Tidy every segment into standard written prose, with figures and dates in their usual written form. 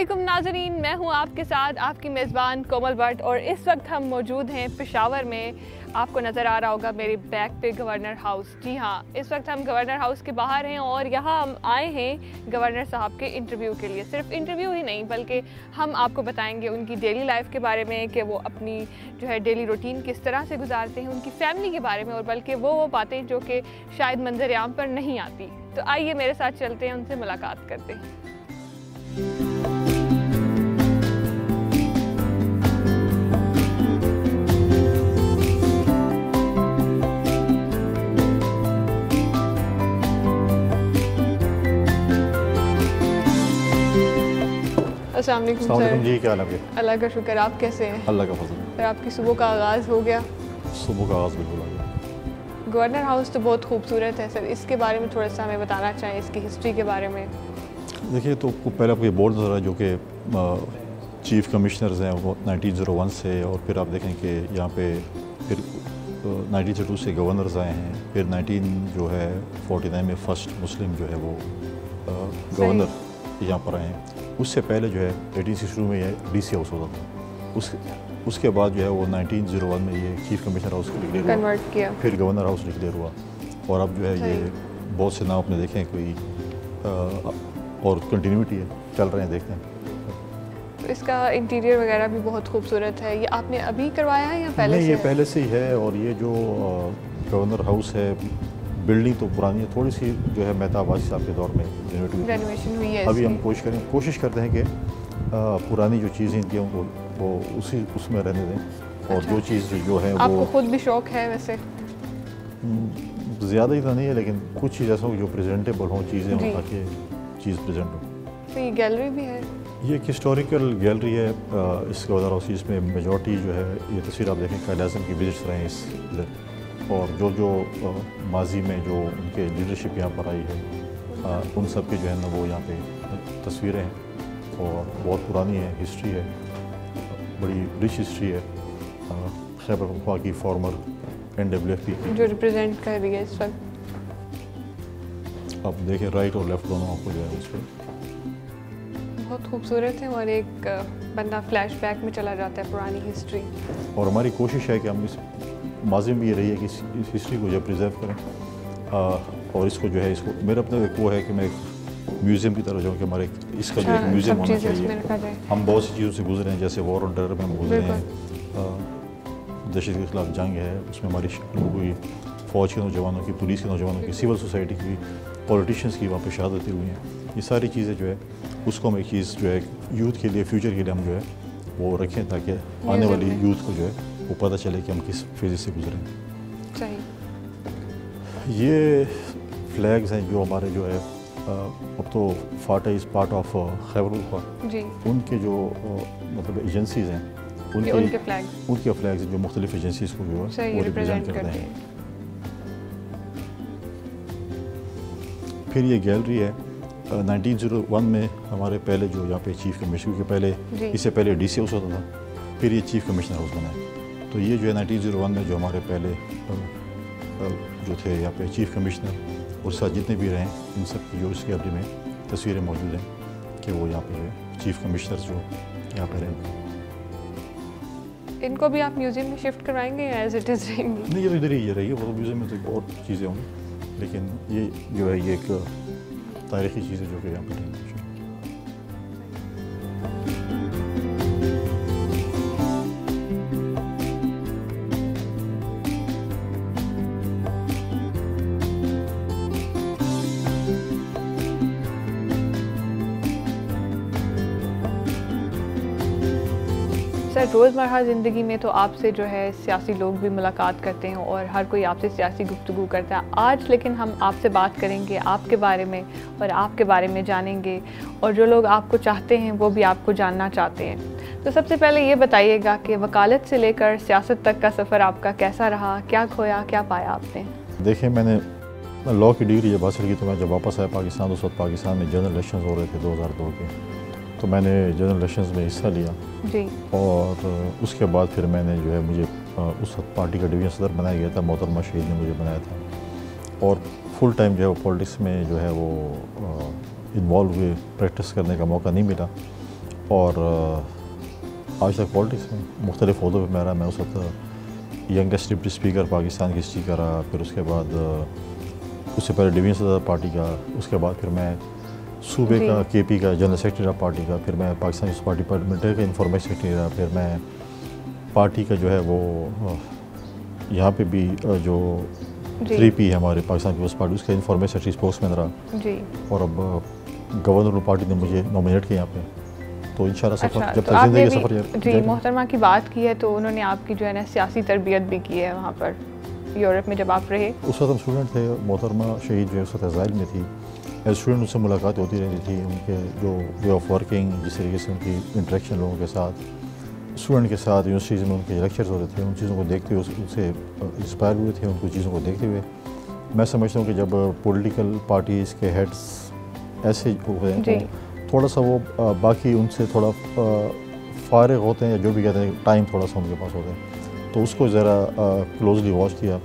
अस्सलामुअलैकुम नाज़रीन, मैं हूं आपके साथ आपकी मेज़बान कोमल भट्ट और इस वक्त हम मौजूद हैं पेशावर में। आपको नज़र आ रहा होगा मेरे बैक पे गवर्नर हाउस। जी हाँ, इस वक्त हम गवर्नर हाउस के बाहर हैं और यहाँ हम आए हैं गवर्नर साहब के इंटरव्यू के लिए। सिर्फ इंटरव्यू ही नहीं बल्कि हम आपको बताएंगे उनकी डेली लाइफ के बारे में कि वो अपनी जो है डेली रूटीन किस तरह से गुजारते हैं, उनकी फैमिली के बारे में और बल्कि वो बातें जो कि शायद मंजर आम पर नहीं आती। तो आइए मेरे साथ चलते हैं, उनसे मुलाकात करते हैं। अस्सलाम वालेकुम सर। जी, क्या हाल है? अल्लाह का शुक्र, आप कैसे हैं? अल्लाह का फजल। सर आपकी सुबह का आगाज़ हो गया? सुबह का आगाज़ बिल्कुल आ गया। गवर्नर हाउस तो बहुत खूबसूरत है सर, इसके बारे में थोड़ा सा हमें बताना चाहें, इसकी हिस्ट्री के बारे में। देखिए, तो पहले आपको ये बोर्ड नज़र है जो कि चीफ़ कमिश्नर्स हैं वो 1901 से, और फिर आप देखें कि यहाँ पे फिर 1902 से गवर्नर्स आए हैं, फिर 1949 में फ़र्स्ट मुस्लिम जो है वो गवर्नर यहाँ पर आए हैं। उससे पहले जो है 1862 में ये DC हाउस होता था। उसके बाद जो है वो 1901 में ये चीफ़ कमिश्नर हाउस डिक्लेयर हुआ, कन्वर्ट किया, फिर गवर्नर हाउस डिक्लेयर हुआ, और अब जो है ये बहुत से नाम आपने देखे हैं कोई और कंटिन्यूटी है, चल रहे हैं, देखते हैं। तो इसका इंटीरियर वगैरह भी बहुत खूबसूरत है। ये आपने अभी करवाया है या पहले नहीं, से ये है? पहले से ही है। और ये जो गवर्नर हाउस है, बिल्डिंग तो पुरानी है, थोड़ी सी जो है मेहताब वासी साहब के दौर में रेनोवेशन हुई है। अभी हम कोशिश करते हैं कि पुरानी जो चीज़ें इनकी उनको वो उसमें रहने दें, और जो चीज़ जो है आपको वो खुद भी शौक है वैसे? ज़्यादा ही तो नहीं है, लेकिन कुछ चीज़ ऐसा हो जो प्रेजेंटेबल हों, चीज़ें हों, ताकि चीज़ प्रेजेंट हो। तो ये गैलरी भी है? ये एक हिस्टोरिकल गैलरी है इस गवर्नर हाउस। इसमें मेजॉरिटी जो है ये तस्वीर आप देखें कायद आज़म की विजिट्स रहे हैं इस इधर, और जो माजी में जो उनके लीडरशिप यहाँ पर आई है उन सब के जो है ना वो यहाँ पे तस्वीरें हैं, और बहुत पुरानी है, हिस्ट्री है, बड़ी रिच हिस्ट्री है खैबर पख्तूनख्वा की फॉर्मर NWFP की, जो रिप्रेजेंट कर रही है इस वक्त। आप देखें राइट और लेफ्ट दोनों आपको जो है उस पर बहुत खूबसूरत है, और एक बंदा फ्लैशबैक में चला जाता है पुरानी हिस्ट्री। और हमारी कोशिश है कि हम इस माजी में ये रही है कि इस हिस्ट्री को जो प्रिजर्व करें, और इसको जो है इसको मेरा अपना एक वो है कि मैं एक म्यूज़ियम की तरह जाऊँ कि हमारे इसका जो एक म्यूज़ियम होना चाहिए। हम बहुत सी चीज़ों से गुजरे हैं, जैसे वॉर ऑन टेरर में हम गुजरे हैं, दहशत के खिलाफ जंग है, उसमें हमारी लोगों की, फ़ौज के नौजवानों की, पुलिस के नौजवानों की, सिविल सोसाइटी की, पॉलिटिशियंस की वहाँ पर शहादतें हुई हैं। ये सारी चीज़ें जो है उसको हम एक चीज़ जो है यूथ के लिए, फ्यूचर के लिए हम जो है वो रखें, ताकि आने वाली यूथ को जो है वो पता चले कि हम किस फेज से गुजरे हैं। ये फ्लैग्स हैं जो हमारे जो है अब तो FATA is part of Khyber Pakhtunkhwa, उनके जो मतलब एजेंसीज़ हैं उनके फ्लैग्स जो मुख्तलिफ एजेंसीज़ को जो है वो रिप्रेजेंट करते हैं। फिर ये गैलरी है 1901 में हमारे पहले जो यहाँ पे चीफ़ कमिश्नर के पहले, इससे पहले DC हाउस होता था, फिर ये चीफ़ कमिश्नर हाउस बना है। तो ये जो है 1901 में जो हमारे पहले जो थे यहाँ पे चीफ़ कमिश्नर और साथ जितने भी रहे इन सब की जो इस गैलरी में तस्वीरें मौजूद हैं कि वो यहाँ पे जो है चीफ़ कमिश्नर जो यहाँ पे रहे। इनको भी आप म्यूज़ियम में शिफ्ट करवाएंगे या एज इट इज़ रहेंगी? नहीं, ये तो इधर ही रही है, वो तो म्यूज़ियम में तो और चीज़ें होंगी, लेकिन ये जो है ये एक तारीख़ी चीज़ है जो कि यहाँ पर रहेंगी। सर रोज़मर्रा ज़िंदगी में तो आपसे जो है सियासी लोग भी मुलाकात करते हैं और हर कोई आपसे सियासी गुफ्तगू करता है। आज लेकिन हम आपसे बात करेंगे आपके बारे में, और आपके बारे में जानेंगे, और जो लोग आपको चाहते हैं वो भी आपको जानना चाहते हैं। तो सबसे पहले ये बताइएगा कि वकालत से लेकर सियासत तक का सफ़र आपका कैसा रहा? क्या खोया, क्या पाया आपने? देखिए, मैंने लॉ की डिग्री जब हासिल की तो मैं जब वापस आया पाकिस्तान, उस वक्त पाकिस्तान में जनरल इलेक्शन हो रहे थे 2002 के, तो मैंने जनरल इलेक्शंस में हिस्सा लिया जी। और उसके बाद फिर मैंने जो है मुझे उस वक्त पार्टी का डिवीज़न सदर बनाया गया था, मोहतरमा शहीद ने मुझे बनाया था, और फुल टाइम जो है वो पॉलिटिक्स में जो है वो इन्वॉल्व हुए, प्रैक्टिस करने का मौका नहीं मिला। और आज तक पॉलिटिक्स में मुख्तलिफ अहदों पर मैं रहा। मैं उस वक्त यंगेस्ट डिप्टी स्पीकर पाकिस्तान की हिस्ट्री का रहा, फिर उसके बाद उससे पहले डिवीजन सदर पार्टी का, उसके बाद फिर मैं सूबे का KP का जनरल सेक्रेटरी रहा पार्टी का, फिर मैं पाकिस्तान पीपल्स पार्टी पार्लियामेंट्री का इंफॉर्मेशन सेक्रेटरी रहा, फिर मैं पार्टी का जो है वो यहाँ पे भी जो 3P है हमारे पाकिस्तान पीपल्स पार्टी, उसका इंफॉर्मेशन सेक्रेटरी स्पोक्समैन रहा जी। और अब गवर्नर पार्टी ने मुझे नॉमिनेट किया यहाँ पे, तो इंशाल्लाह सफ़र जब तक ज़िंदगी सफ़र जी। मोहतरमा की बात की है तो उन्होंने आपकी जो है ना सियासी तरबियत भी की है वहाँ पर यूरोप में जब आप रहे। उस वक्त हम स्टूडेंट थे, मोहतरमा शहीद जो है उस वक्त इज़राइल में थी। एज स्टूडेंट उनसे मुलाकात होती रहती थी, उनके जो वे ऑफ वर्किंग, जिस तरीके से उनकी इंटरेक्शन लोगों के साथ, स्टूडेंट के साथ यूनिवर्सिटीज़ में उनके लेक्चर्स होते थे, उन चीज़ों को देखते हुए उनसे इंस्पायर हुए थे। उनको चीज़ों को देखते हुए मैं समझता हूँ कि जब पॉलिटिकल पार्टीज़ के हेड्स ऐसे होते हैं तो थोड़ा सा वो बाकी उनसे थोड़ा फारिग होते हैं, या जो भी कहते हैं टाइम थोड़ा सा उनके पास होता है, तो उसको ज़रा क्लोजली वॉच किया।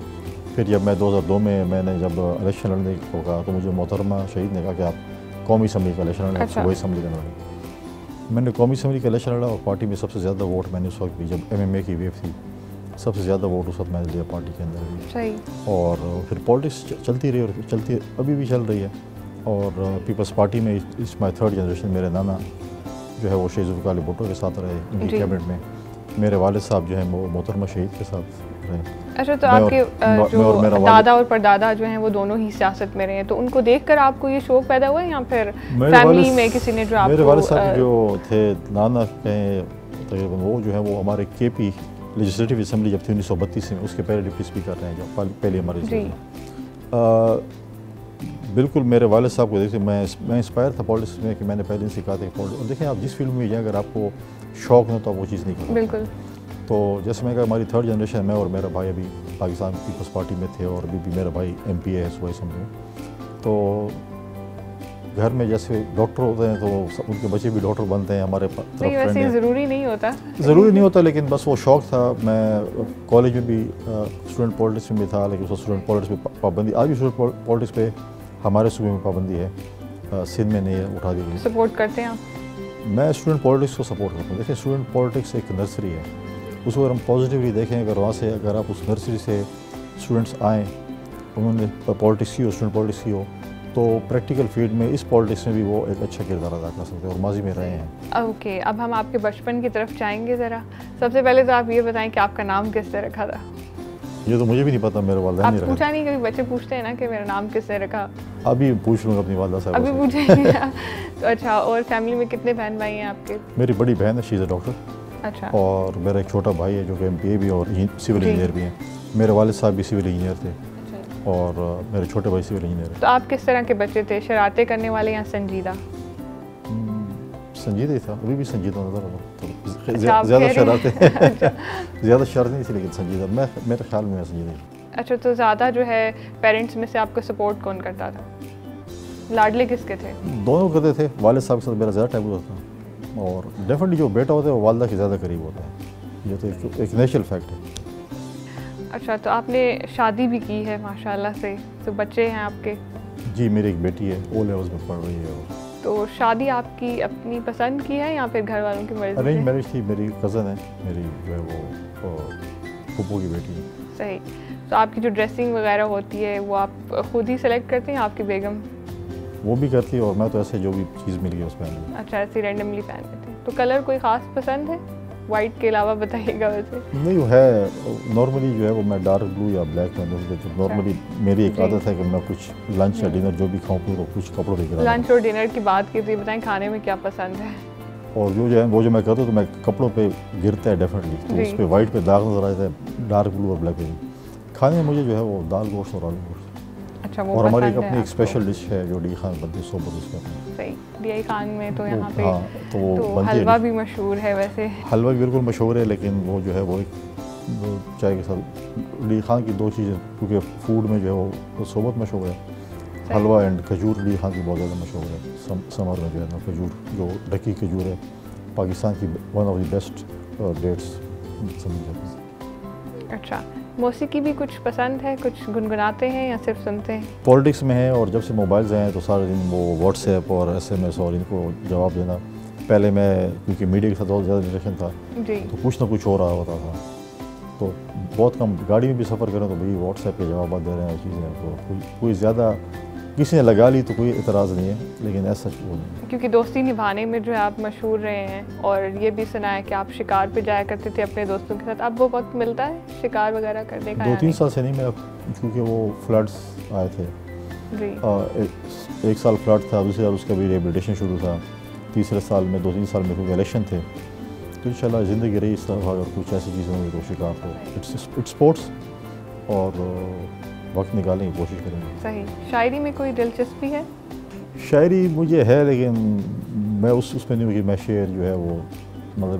फिर जब मैं 2002 में मैंने जब इलेक्शन लड़ने को कहा तो मुझे मोहतरमा शहीद ने कहा कि आप कौमी असम्बली का इलेक्शन लड़ें। सूबाई असम्बली का लड़ें। मैंने कौमी असम्बली का इलेक्शन लड़ा और पार्टी में सबसे ज़्यादा वोट मैंने उस वक्त भी, जब MMA की वेव थी, सबसे ज़्यादा वोट उस वक्त मैंने लिया पार्टी के अंदर भी। सही। और फिर पॉलिटिक्स चलती रही और चलती अभी भी चल रही है। और पीपल्स पार्टी में इस माई थर्ड जनरेशन, मेरे नाना जो है वो शहीद ज़ुल्फ़िकार अली भुट्टो के साथ रहे उनकी कैबिनेट में, मेरे वालिद साहब जो हैं वो मोहतरमा शहीद के साथ रहे। अच्छा, तो आपके जो दादा और परदादा जो हैं वो दोनों ही सियासत में रहे हैं, तो उनको देखकर आपको ये शौक पैदा हुआ या फिर फैमिली में किसी ने जो आपको? मेरे वालिद साहब जो थे नाना कहें तकरीबन, वो जो है वो हमारे KP लेजिस्लेटिव असम्बली जब थी 1932 में, उसके पहले डिप्टी स्पीकर रहे हैं, जो पहले हमारे बिल्कुल मेरे वालिद साहब को देखते मैं इंस्पायर था पॉलिटिक्स में कि मैंने पहले इनसे कहा था कि और देखें आप जिस फील्ड में जाएं अगर आपको शौक नहीं तो आप वो चीज़ नहीं करें। बिल्कुल। तो जैसे मैं कहा हमारी थर्ड जनरेशन, मैं और मेरा भाई अभी पाकिस्तान पीपल्स पार्टी में थे और अभी भी मेरा भाई MP है सूबाई असम्बली में। तो घर में जैसे डॉक्टर होते हैं तो उनके बच्चे भी डॉक्टर बनते हैं, हमारे वैसे ज़रूरी नहीं होता, ज़रूरी नहीं होता, लेकिन बस वो शौक़ था। मैं कॉलेज में भी स्टूडेंट पॉलिटिक्स में भी था, लेकिन उस स्टूडेंट पॉलिटिक्स पे पाबंदी, आज भी स्टूडेंट पॉलिटिक्स पे हमारे सूबे में पाबंदी है, सिंध में नहीं है, उठा दी गई। सपोर्ट करते हैं आप? मैं स्टूडेंट पॉलिटिक्स को सपोर्ट करता हूँ। देखिए स्टूडेंट पॉलिटिक्स एक नर्सरी है, उसको अगर हम पॉजिटिवली देखें, अगर वहाँ से अगर आप उस नर्सरी से स्टूडेंट्स आएँ, उन्होंने पॉलिटिक्स की हो, स्टूडेंट पॉलिटिक्स की हो, तो प्रैक्टिकल फील्ड में इस पॉलिटिक्स में भी वो एक अच्छा किरदार अदा कर सकते हैं और माजी में रहे हैं। ओके, अब हम आपके बचपन की तरफ जाएंगे ज़रा। सबसे पहले तो आप ये बताएं कि आपका नाम किसने रखा था? ये तो मुझे भी नहीं पता, मेरे वालिदैन ने रखा। पूछा नहीं? कभी बच्चे पूछते हैं ना कि मेरा नाम किसने रखा? अभी पूछ लूँगा अपनी वालिदा साहब। अभी पूछेंगे? तो अच्छा, और फैमिली में कितने बहन भाई हैं आपके? मेरी बड़ी बहन है, शी इज़ अ डॉक्टर। अच्छा। और मेरा एक छोटा भाई है जो कि MPA भी और सिविल इंजीनियर भी हैं। मेरे वालिद साहब भी सिविल इंजीनियर थे और मेरे छोटे भाई सिविल इंजीनियर है। तो आप किस तरह के बच्चे थे, शरारतें करने वाले या संजीदा? संजीदा ही था, अभी भी संजीदा नजर आता है। ज़्यादा शरारतें ज़्यादा शरारतें नहीं थी, लेकिन संजीदा मेरे ख्याल में संजीदा ही। अच्छा, तो ज़्यादा जो है पेरेंट्स में से आपको सपोर्ट कौन करता था? लाडले किसके थे? दोनों करते थे। वालिद साहब के साथ मेरा ज़्यादा टाइम होता था और डेफिनेटली जो बेटा होता है वो वालिदा के ज़्यादा करीब होता है, ये तो एक नेचुरल फैक्ट है। अच्छा, तो आपने शादी भी की है माशाल्लाह से, तो बच्चे हैं आपके? जी, मेरी एक बेटी है, O लेवल्स में पढ़ रही है। तो शादी आपकी अपनी पसंद की है या फिर घर वालों की मर्जी? अरेंज मैरिज थी। मेरी कज़न है, मेरी जो है वो फूफो की बेटी है। सही। तो आपकी जो ड्रेसिंग वगैरह होती है वो आप खुद ही सेलेक्ट करते हैं, आपकी बेगम? वो भी करती है और मैं तो ऐसे जो भी चीज़ मिल गई उस पहन ली। अच्छा, ऐसे रैंडमली पहन लेते हैं। तो कलर कोई ख़ास पसंद है वाइट के अलावा, बताइएगा? वैसे नहीं, वो है नॉर्मली जो है वो मैं डार्क ब्लू या ब्लैक में दूँगी। नॉर्मली मेरी एक आदत है कि मैं कुछ लंच या डिनर जो भी खाऊँ तो कुछ कपड़ों पे। लंच और डिनर की बात की तो ये बताएं खाने में क्या पसंद है? और जो है वो जो मैं करता हूँ तो मैं कपड़ों पे गिरता है डेफिनेटली, तो उस पर वाइट पे दाग नजर आ जाता है, डार्क ब्लू और ब्लैक पे। खाने में मुझे जो है वो दाल गोश्त और आलू गोश्त। अच्छा, वो और हमारी एक अपनी एक स्पेशल डिश है जो DI खान बनती है, सोबत उसका। सही। DI खान में तो यहाँ पे तो वो हलवा भी मशहूर है। वैसे हलवा भी बिल्कुल मशहूर है, लेकिन वो जो है वो एक चाय के साथ DI खान की दो चीज़ें, क्योंकि फूड में जो है वो सोबत मशहूर है, हलवा एंड खजूर DI खान की बहुत ज़्यादा मशहूर है। समर में जो है ना खजूर, जो ढकी खजूर है, पाकिस्तान की one of the best dates समझ जाती है। अच्छा, मौसीकी भी कुछ पसंद है? कुछ गुनगुनाते हैं या सिर्फ सुनते हैं? पॉलिटिक्स में है और जब से मोबाइल्स आए हैं तो सारे दिन वो व्हाट्सएप और SMS और इनको जवाब देना पहले मैं क्योंकि मीडिया के साथ बहुत ज़्यादा रिलेशन था जी। तो कुछ ना कुछ हो रहा होता था, तो बहुत कम गाड़ी में भी सफ़र करें तो भाई व्हाट्सएप पे जवाब दे रहे हैं चीज़ें, तो कोई ज़्यादा किसी ने लगा ली तो कोई इतराज़ नहीं है, लेकिन ऐसा वो नहीं। क्योंकि दोस्ती निभाने में जो है आप मशहूर रहे हैं, और ये भी सुना है कि आप शिकार पे जाया करते थे अपने दोस्तों के साथ। अब वो वक्त मिलता है शिकार वगैरह करने का? 2-3 साल से नहीं, मैं क्योंकि वो फ्लड्स आए थे जी। एक साल फ्लड था, दूसरे साल उसका भी रिहेबिलिटेशन शुरू था, तीसरे साल में 2-3 साल में क्योंकि इलेक्शन थे, तो इंशाल्लाह ज़िंदगी रही इस तरह। अगर कुछ ऐसी चीज़ें होंगी तो शिकार तो इट्स स्पोर्ट्स, और वक्त निकालने की कोशिश करेंगे। सही। शायरी में कोई दिलचस्पी है? शायरी मुझे है, लेकिन मैं उसमें नहीं हूँ कि मैं शेर जो है वो मतलब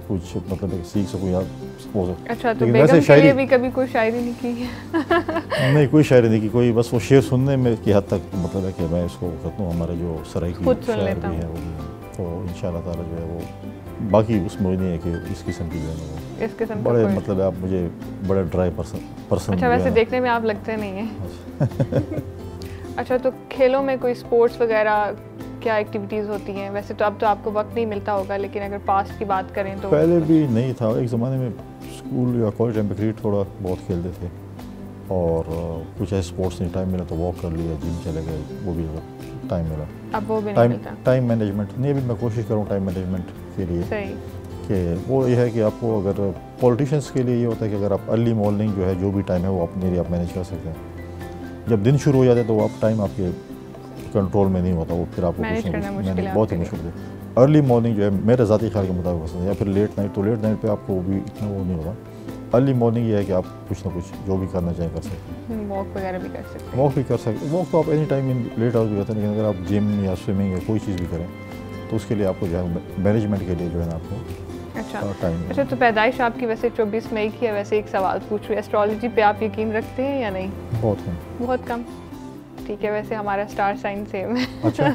कुछ मतलब सीख सकूँ या सपोज। अच्छा, तो बेगम के लिए भी कभी कोई शायरी नहीं की है? नहीं, कोई शायरी नहीं की, कोई बस वो शेर सुनने में की हद तक मतलब है कि मैं इसको करता हूँ। हमारे जो सराय की शायर भी है वो भी है, तो इंशाल्लाह ताला जो है वो बाकी उसमें नहीं है कि इस किस्म की जो है वो इस किस्म बड़े मतलब आप मुझे बड़े ड्राई पर्सन। अच्छा, वैसे देखने में आप लगते नहीं हैं। अच्छा, तो खेलों में कोई स्पोर्ट्स वगैरह क्या एक्टिविटीज़ होती हैं? वैसे तो अब तो आपको वक्त नहीं मिलता होगा, लेकिन अगर पास्ट की बात करें तो पहले भी नहीं था। एक ज़माने में स्कूल या कॉलेज टाइम पे क्रिकेट थोड़ा बहुत खेलते थे, और कुछ ऐसे स्पोर्ट्स नहीं, टाइम मिला तो वॉक कर लिया, जिम चले गए, वो भी टाइम मिला। अब वो भी नहीं मिलता। टाइम मैनेजमेंट नहीं, अभी मैं कोशिश करूँ टाइम मैनेजमेंट के लिए। सही। कि वो ये है कि आपको अगर पॉलिटिशियंस के लिए ये होता है कि अगर आप अर्ली मॉर्निंग जो है जो भी टाइम है वो अपने लिए आप मैनेज कर सकते हैं। जब दिन शुरू हो जाते हैं तो आप टाइम आपके कंट्रोल में नहीं होता, वो फिर आपको मैनेज करना मुश्किल है, बहुत ही मुश्किल है। अर्ली मॉर्निंग जो है मेरे ज़ाती ख्याल के मुताबिक पसंद है, या फिर लेट नाइट, तो लेट नाइट पे आपको भी इतना वो नहीं होगा। अर्ली मॉर्निंग ये है कि आप कुछ ना कुछ जो भी करना चाहें कर सकते हैं। वॉक वगैरह भी कर सकते हैं। वॉक भी कर सकते हैं, वॉक तो आप any time in late hours भी करते हैं, लेकिन अगर आप जिम या स्विमिंग या कोई चीज़ भी करें तो उसके लिए आपको जो है मैनेजमेंट के लिए जो है ना आपको टाइम। अच्छा, तो पैदाइश आपकी वैसे 24 मई की है। वैसे एक सवाल पूछूँ, एस्ट्रोलॉजी पे आप यकीन रखते हैं या नहीं? बहुत कम। बहुत कम, ठीक है। वैसे हमारा स्टार साइन सेम है। अच्छा।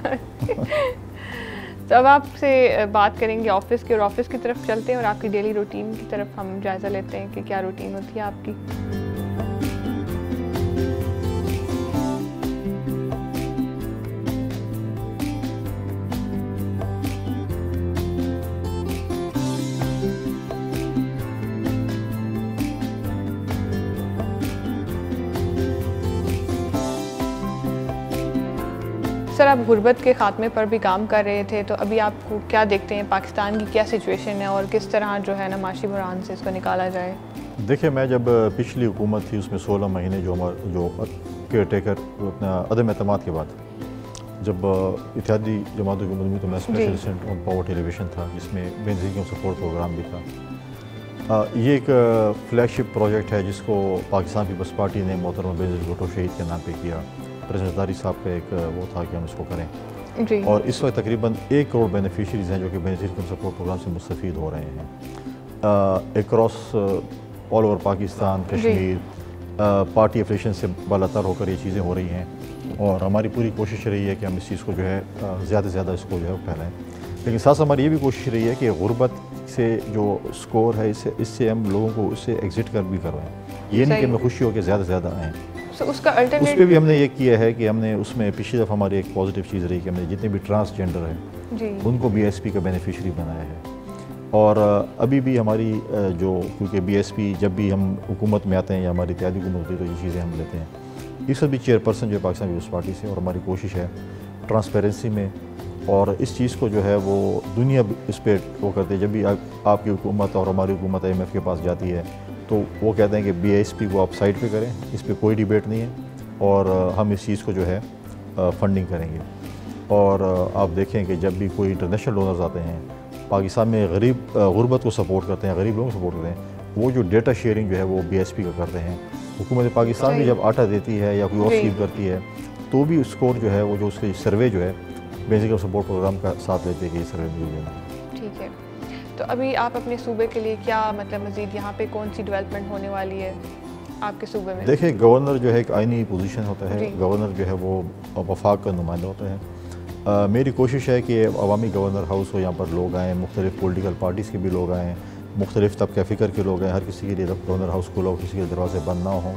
तो अब आपसे बात करेंगे ऑफिस की, और ऑफिस की तरफ चलते हैं और आपकी डेली रूटीन की तरफ हम जायज़ा लेते हैं कि क्या रूटीन होती है आपकी। सर, आप गुर्बत के ख़ात्मे पर भी काम कर रहे थे, तो अभी आपको क्या देखते हैं, पाकिस्तान की क्या सिचुएशन है और किस तरह जो है ना माशी बुरान से इसको निकाला जाए? देखिए, मैं जब पिछली हुकूमत थी उसमें 16 महीने जो केयर टेकर अपना अदम एतमाद के बाद जब इत्तेहादी जमातों की मदद में, तो मैं special assistant on power television था, जिसमें बेनज़ीर सपोर्ट प्रोग्राम भी था। ये एक फ्लैगशिप प्रोजेक्ट है जिसको पाकिस्तान पीपल्स पार्टी ने मोहतरमा बेनज़ीर भुट्टो शहीद के नाम पे किया। प्रेसिडेंट ज़रदारी साहब का एक वो था कि हम इसको करें जी। और इस वक्त तकरीबन 1 करोड़ बेनिफिशरीज़ हैं जो कि बेनज़ीर सपोर्ट प्रोग्राम से मुस्तफ़ीद हो रहे हैं across all over Pakistan, Kashmir. Party affiliation से बालातर होकर ये चीज़ें हो रही हैं, और हमारी पूरी कोशिश रही है कि हम इस चीज़ को जो है ज़्यादा से ज़्यादा इसको जो है फैलाएँ। लेकिन साथ हमारी ये भी कोशिश रही है कि गुर्बत से जो स्कोर है इससे हम लोगों को उससे एग्ज़िट कर भी करवाएं। ये नहीं कि हमें खुशी हो कि ज़्यादा से ज़्यादा आएँ। उसका अल्टरनेट उस पर भी हमने ये किया है कि हमने उसमें पिछली दफ़ा हमारी एक पॉजिटिव चीज़ रही कि हमने जितने भी ट्रांसजेंडर हैं उनको BSP का बेनिफिशरी बनाया है। और अभी भी हमारी जो क्योंकि BSP जब भी हम हुकूमत में आते हैं या हमारी इत्तेहादी हुकूमत होती है तो ये चीज़ें हम लेते हैं। इस वक्त भी चेयरपर्सन जो है पाकिस्तान पीपल्स पार्टी से, और हमारी कोशिश है ट्रांसपेरेंसी में, और इस चीज़ को जो है वो दुनिया इस पर वो करते हैं। जब भी आपकी हुकूमत और हमारी हुकूमत IMF के पास जाती है तो वो कहते हैं कि BSP को आप साइड पे करें, इस पर कोई डिबेट नहीं है, और हम इस चीज़ को जो है फंडिंग करेंगे। और आप देखें कि जब भी कोई इंटरनेशनल डोनर्स आते हैं पाकिस्तान में गुर्बत को सपोर्ट करते हैं, गरीब लोगों को सपोर्ट करते हैं, वो जो डेटा शेयरिंग जो है वो BSP का करते हैं। हुकूमत पाकिस्तान भी जब आटा देती है या कोई और स्कीम करती है तो भी स्कोर जो है वो जो उसकी सर्वे जो है बेसिक सपोर्ट प्रोग्राम का साथ लेते हैं कि सर्वे मिल जाए। ठीक है, तो अभी आप अपने सूबे के लिए क्या मतलब मज़ीद यहाँ पे कौन सी डेवलपमेंट होने वाली है आपके सूबे में? देखिए, गवर्नर जो है एक आइनी पोजीशन होता है, गवर्नर जो है वो वफाक का नुमाइंदा होता है। मेरी कोशिश है कि अवामी गवर्नर हाउस हो, यहाँ पर लोग आएँ, मुख्तलिफ़ पॉलिटिकल पार्टीज़ के भी लोग आएँ, मुख्तलिफ़ तबक़े फ़िक्र के लोग आएँ, हर किसी के लिए गवर्नर हाउस खुला हो, किसी के दरवाजे बंद ना हों,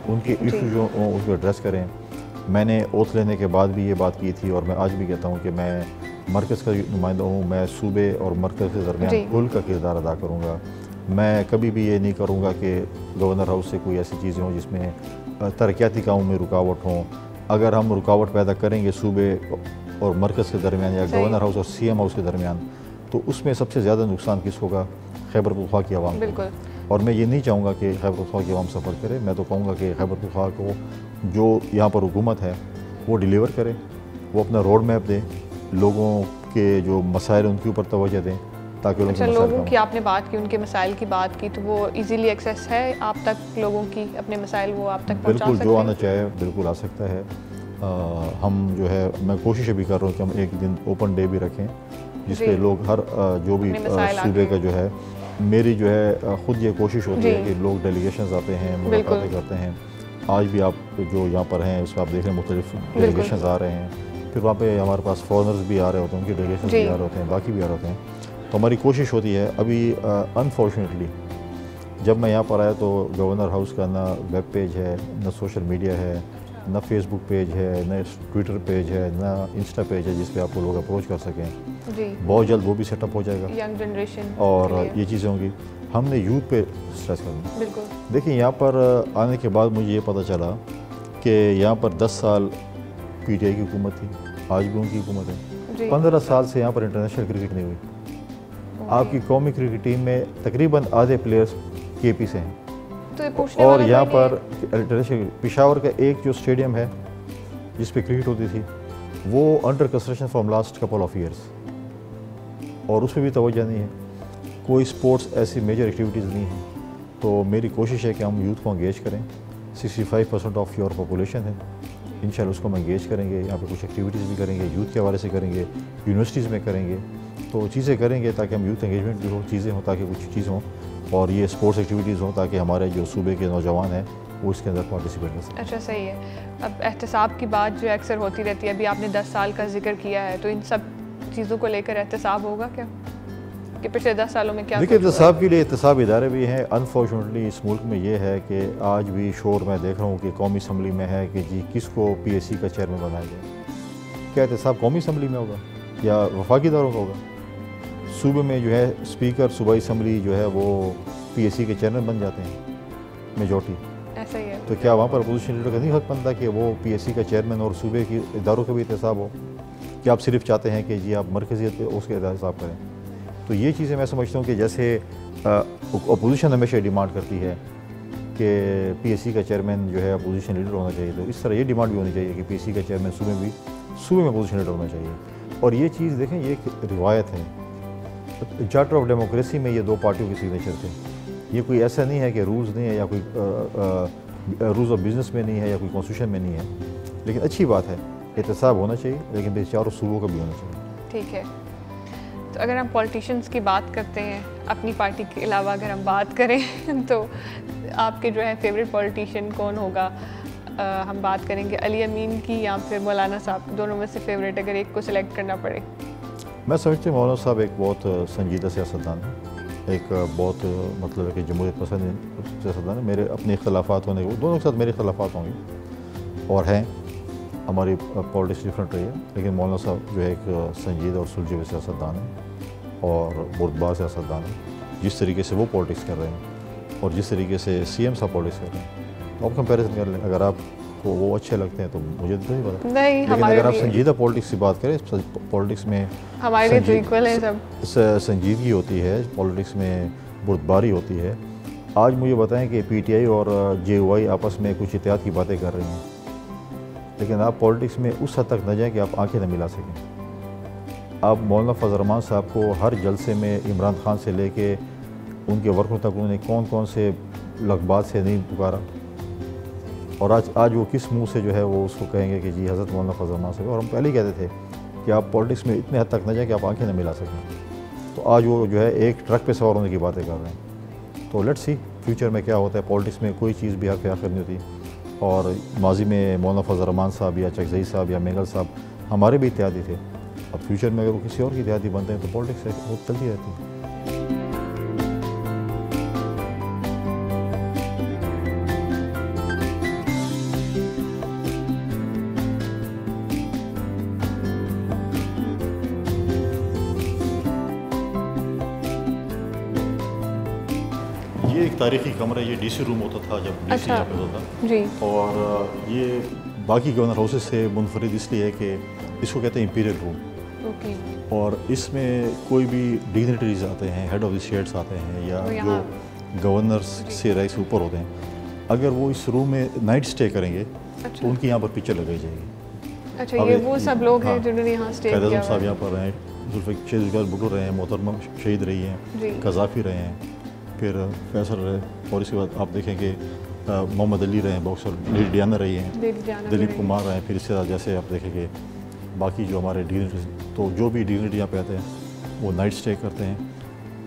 उनके इशू जो उसको एड्रेस करें। मैंने ओथ लेने के बाद भी ये बात की थी, और मैं आज भी कहता हूँ कि मैं मरकज़ का नुमाइंदा हूँ, मैं सूबे और मरकज़ के दरमियान पुल का किरदार अदा करूँगा। मैं कभी भी ये नहीं करूँगा कि गवर्नर हाउस से कोई ऐसी चीज़ें हों जिसमें तरक्याती कामों में रुकावट हों। अगर हम रुकावट पैदा करेंगे सूबे और मरकज़ के दरमियान या गवर्नर हाउस और CM हाउस के दरमियान, तो उसमें सबसे ज़्यादा नुकसान किस होगा? खैबर पख्तूनख्वा की आवाम को। और मैं ये नहीं चाहूँगा कि खैबर पख्तूनख्वा की आवाम सफ़र करे। मैं तो कहूँगा कि खैबर पख्तूनख्वा को जो यहाँ पर हुकूमत है वो डिलीवर करे, वो अपना रोड मैप दे, लोगों के जो मसाइल उनके ऊपर तवज्जो दें ताकि लोगों की आपने बात की, उनके मसाइल की बात की, तो वो इजीली एक्सेस है आप तक, लोगों की अपने मसाइल वो आप तक पहुंचा सकते हैं? बिल्कुल, जो आना चाहे बिल्कुल आ सकता है। हम जो है मैं कोशिश भी कर रहा हूँ कि हम एक दिन ओपन डे भी रखें जिस पे लोग हर जो भी सूबे का जो है, मेरी जो है ख़ुद ये कोशिश होती है कि लोग डेलीगेशंस आते हैं, मुलाकातें करते हैं। आज भी आप जो यहाँ पर हैं उसमें आप देख रहे हैं मुख्तलिफ डेलीगेशंस आ रहे हैं, फिर वहाँ पे हमारे पास फॉरेनर्स भी आ रहे होते हैं, उनके डेलीगेशंस भी आ रहे होते हैं, बाकी भी आ रहे होते हैं। तो हमारी कोशिश होती है। अभी अनफॉर्चुनेटली जब मैं यहाँ पर आया तो गवर्नर हाउस का ना वेब पेज है, ना सोशल मीडिया है, ना फेसबुक पेज है, ना ट्विटर पेज है, ना इंस्टा पेज है जिस पे आपको लोग अप्रोच कर सकें। बहुत जल्द वो भी सेटअप हो जाएगा, यंग जनरेशन और ये चीज़ें होंगी। हमने यूथ पे स्ट्रेस करना। बिल्कुल देखिए, यहाँ पर आने के बाद मुझे ये पता चला कि यहाँ पर 10 साल PTI की हुकूमत थी, आज भी उनकी हुकूमत है। 15 साल से यहाँ पर इंटरनेशनल क्रिकेट नहीं हुई। आपकी कौमी क्रिकेट टीम में तकरीबन आधे प्लेयर्स KP से हैं। तो और यहाँ पर पेशावर का एक जो स्टेडियम है जिस पे क्रिकेट होती थी वो under construction from last couple of years, और उस पर भी तवज्जो नहीं है। कोई स्पोर्ट्स ऐसी मेजर एक्टिविटीज़ नहीं है। तो मेरी कोशिश है कि हम यूथ को एंगेज करें। 65% ऑफ योर पॉपुलेशन है, इंशाल्लाह उसको हम एंगेज करेंगे। यहाँ पर कुछ एक्टिविटीज़ भी करेंगे, यूथ के हवाले से करेंगे, यूनिवर्सिटीज़ में करेंगे, तो चीज़ें करेंगे ताकि हम यूथ एंगेजमेंट भी हो, चीज़ें हों ताकि कुछ चीज़ हों, और ये स्पोर्ट्स एक्टिविटीज़ हों ताकि हमारे जो सूबे के नौजवान हैं वो इसके अंदर पार्टिसिपेट कर सकें। अच्छा, सही है। अब एहतसाब की बात जो अक्सर होती रहती है, अभी आपने 10 साल का जिक्र किया है, तो इन सब चीज़ों को लेकर एहतसाब होगा क्या कि पिछले 10 सालों में क्या? देखिए, एहतसाब के लिए एहतसाब इदारे भी हैं। अनफॉर्चुनेटली इस मुल्क में ये है कि आज भी शोर मैं देख रहा हूँ कि कौमी असम्बली में है कि जी किसको PSC का चेयरमैन बनाया जाए। क्या एहतसाब कौमी असम्बली में होगा या वफाकी इदारों का होगा? सूबे में जो है स्पीकर सूबाई असम्बली जो है वो PSC के चेयरमैन बन जाते हैं मेजॉरिटी। ऐसा ही है। तो क्या वहाँ पर अपोजिशन लीडर का नहीं हक बनता कि वो PSC का चेयरमैन और सूबे के इदारों का भी एहतसाब हो? कि आप सिर्फ चाहते हैं कि जी आप मरकज़ियत पे उसके एहतसाब करें? तो ये चीज़ें मैं समझता हूँ कि जैसे अपोजिशन हमेशा डिमांड करती है कि PSC का चेयरमैन जो है अपोजिशन लीडर होना चाहिए, तो इस तरह ये डिमांड भी होनी चाहिए कि PSC का चेयरमैन सूबे में अपोजिशन लीडर होना चाहिए। और ये चीज़ देखें, ये एक रिवायत है। चार्टर ऑफ डेमोक्रेसी में ये 2 पार्टियों के सिग्नेचर थे। ये कोई ऐसा नहीं है कि रूल्स नहीं है या कोई रूल्स ऑफ बिजनेस में नहीं है या कोई कॉन्स्टिट्यूशन में नहीं है, लेकिन अच्छी बात है, एहतसाब होना चाहिए, लेकिन चारों सूबों का भी होना चाहिए। ठीक है। तो अगर हम पॉलिटिशियंस की बात करते हैं, अपनी पार्टी के अलावा अगर हम बात करें तो आपके जो है फेवरेट पॉलिटिशियन कौन होगा? हम बात करेंगे अली अमीन की या फिर मौलाना साहब, दोनों में से फेवरेट अगर एक को सिलेक्ट करना पड़े? मैं समझती हूँ मौलाना साहब एक बहुत संजीदा सियासतदान है, एक बहुत मतलब है कि जमहूरियत पसंद सियासतदान है। मेरे अपने इख्तलाफात होने के, दोनों के साथ मेरे इख्तलाफात होंगे और हैं, हमारी पॉलिटिक्स डिफरेंट रही है, लेकिन मौलाना साहब जो है एक संजीदा और सुलझे हुए सियासतदान है और बुर्दबार सियासतदान है। जिस तरीके से वो पॉलिटिक्स कर रहे हैं और जिस तरीके से CM साहब पॉलिटिक्स कर रहे हैं, तो आप कंपैरिजन कर लें। अगर आपको वो अच्छे लगते हैं तो मुझे तो नहीं पता, लेकिन अगर आप संजीदा पॉलिटिक्स की बात करें, पॉलिटिक्स में हमारे तो इक्वल है सब, संजीदगी होती है, पॉलिटिक्स में बुर्दबारी होती है। आज मुझे बताएं कि PTI और JOI आपस में कुछ इत्तेहाद की बातें कर रही हैं, लेकिन आप पॉलिटिक्स में उस हद तक न जाएं कि आप आंखें न मिला सकें। आप मौलाना फजल रहमान साहब को हर जलसे में इमरान खान से लेके उनके वर्करों तक उन्होंने कौन कौन से लफ्ज़ से नहीं पुकारा, और आज वो किस मुंह से जो है वो उसको कहेंगे कि जी हज़रत मौलाना फजल रहमान साहब। और हम पहले ही कहते थे कि आप पॉलिटिक्स में इतने हद तक न जाएं कि आप आंखें न मिला सकें। तो आज वो जो है एक ट्रक पे सवार होने की बातें कर रहे हैं। तो लेट्स सी फ्यूचर में क्या होता है। पॉलिटिक्स में कोई चीज़ भी हक़ आखिर नहीं होती, और माजी में मौलाना फजल रहमान साहब या चकजई साहब या मेगल साहब हमारे भी इत्तेहादी थे। अब फ्यूचर में अगर वो किसी और की इत्तेहादी बनते हैं तो पॉलिटिक्स वो चलती रहती है। ये एक तारीखी कमरा है, ये डीसी रूम होता था जब डीसी यहाँ पे होता था जी। और ये बाकी गवर्नर हाउसेस से मुनफरिद इसलिए है कि इसको कहते हैं इंपीरियल रूम। ओके। और इसमें कोई भी डिग्निटरीज आते हैं, हेड ऑफ द स्टेट्स आते हैं या जो गवर्नर्स से रईस ऊपर होते हैं, अगर वो इस रूम में नाइट स्टे करेंगे तो उनकी यहाँ पर पिक्चर लगाई जाएगी। अच्छा, ये वो सब लोग हैं जिन्होंने यहाँ स्टे किया। कैद साहब यहाँ पर रहे, जुल्फ़िकार भुट्टो रहे हैं, मोहतरमा शहीद रही हैं, कज़ाफ़ी रहे हैं, फिर फैसल रहे, और इसके बाद आप देखेंगे मोहम्मद अली रहे हैं बॉक्सर, लेडी डियाना रही हैं, दिलीप कुमार रहे हैं, फिर इसके बाद जैसे आप देखेंगे बाकी जो हमारे डिग्निटरी, तो जो भी डिग्निटरी यहाँ पे आते हैं वो नाइट स्टे करते हैं,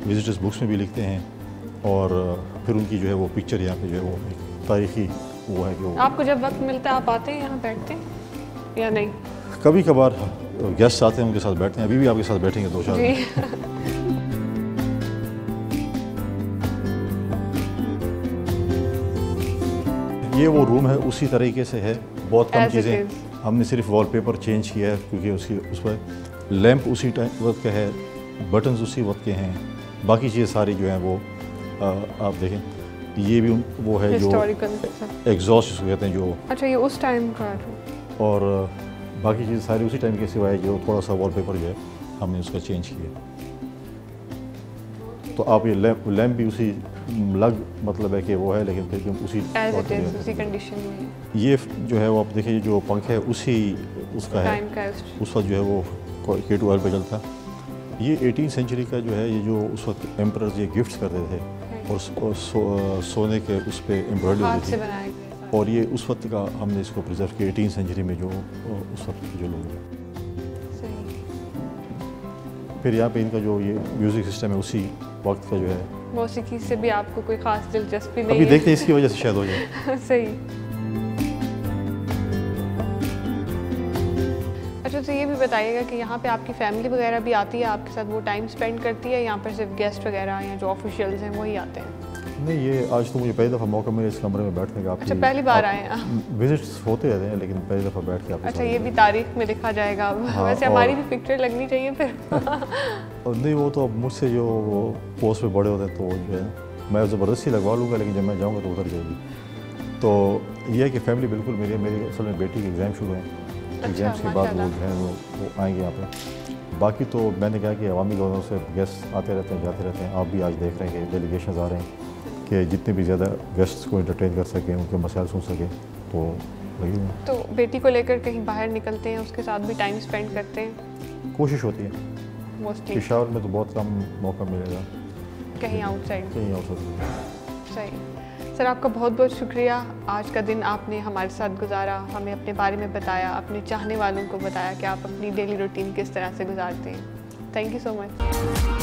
विजिटर्स बुक्स में भी लिखते हैं, और फिर उनकी जो है वो पिक्चर यहाँ पे जो है वो एक तारीखी वो है कि वो। आपको जब वक्त मिलता है आप आते हैं यहाँ बैठते हैं या नहीं? कभी कभार गेस्ट आते हैं उनके साथ बैठते हैं, अभी भी आपके साथ बैठेंगे 2-4 ये वो रूम है, उसी तरीके से है, बहुत कम चीज़ें, हमने सिर्फ वॉलपेपर चेंज किया है क्योंकि उस पर लैंप उसी टाइम वक्त का है, बटन्स उसी वक्त के हैं, बाकी चीज़ें सारी जो हैं वो आप देखें, ये भी वो है जो एग्जॉस्ट इसको कहते हैं जो। अच्छा, ये उस टाइम का। और बाकी चीज़ सारी उसी टाइम के सिवाय जो थोड़ा सा वॉलपेपर जो है हमने उसका चेंज किया। तो आप ये लैंप भी उसी लग मतलब है कि वो है, लेकिन फिर उसी कंडीशन में ये जो है वो आप देखिए जो पंखा है उसी उसका है, उस वक्त जो है वो K2 पे चलता। ये 18वीं सेंचुरी का जो है, ये जो उस वक्त एम्परर्स ये गिफ्ट्स करते थे और सोने के उस पर एम्ब्रॉयडरी होती थी, और ये उस वक्त का हमने इसको प्रिजर्व किया 18वीं सेंचुरी में जो उस वक्त के जो लोग हैं। फिर यहाँ पे इनका जो ये म्यूज़िक सिस्टम है उसी वक्त का जो है। मौसीकी से भी आपको कोई ख़ास दिलचस्पी नहीं अभी है? देखते हैं इसकी वजह से शायद हो जाए। सही। अच्छा, तो ये भी बताइएगा कि यहाँ पे आपकी फैमिली वगैरह भी आती है आपके साथ, वो टाइम स्पेंड करती है, यहाँ पर सिर्फ गेस्ट वगैरह या जो ऑफिशियल्स हैं वही आते हैं? नहीं, ये आज तो मुझे पहली दफ़ा मौका मिला इस कमरे में बैठने का। अच्छा, पहली बार आए हैं? विजिट्स होते रहते हैं लेकिन पहली दफ़ा बैठ के आप। अच्छा, ये भी तारीख में लिखा जाएगा अब। हाँ, वैसे हमारी भी पिक्चर लगनी चाहिए फिर। और नहीं, वो तो अब मुझसे जो पोस्ट पे बड़े होते हैं तो जो है मैं ज़बरदस्ती लगवा लूँगा, लेकिन जब मैं जाऊँगा तो उतर जाएगी। तो ये है कि फैमिली बिल्कुल मेरी असल में बेटी के एग्ज़ाम शुरू हैं, एग्ज़ाम्स के बाद वो जो है वो आएंगे यहाँ पे। बाकी तो मैंने कहा कि अवामी गवर्नर से गेस्ट आते रहते हैं, जाते रहते हैं। आप भी आज देख रहे हैं कि डेलीगेशंस आ रहे हैं कि जितने भी ज़्यादा गेस्ट्स को एंटरटेन कर सकें, उनके मसाइल सुन सकें, तो लगी हुई। तो बेटी को लेकर कहीं बाहर निकलते हैं, उसके साथ भी टाइम स्पेंड करते हैं? कोशिश होती है मोस्टली। पेशावर में तो बहुत कम मौका मिलेगा, कहीं आउटसाइड। सही। सर, आपका बहुत बहुत शुक्रिया। आज का दिन आपने हमारे साथ गुजारा, हमें अपने बारे में बताया, अपने चाहने वालों को बताया कि आप अपनी डेली रूटीन किस तरह से गुजारते हैं। Thank you so much.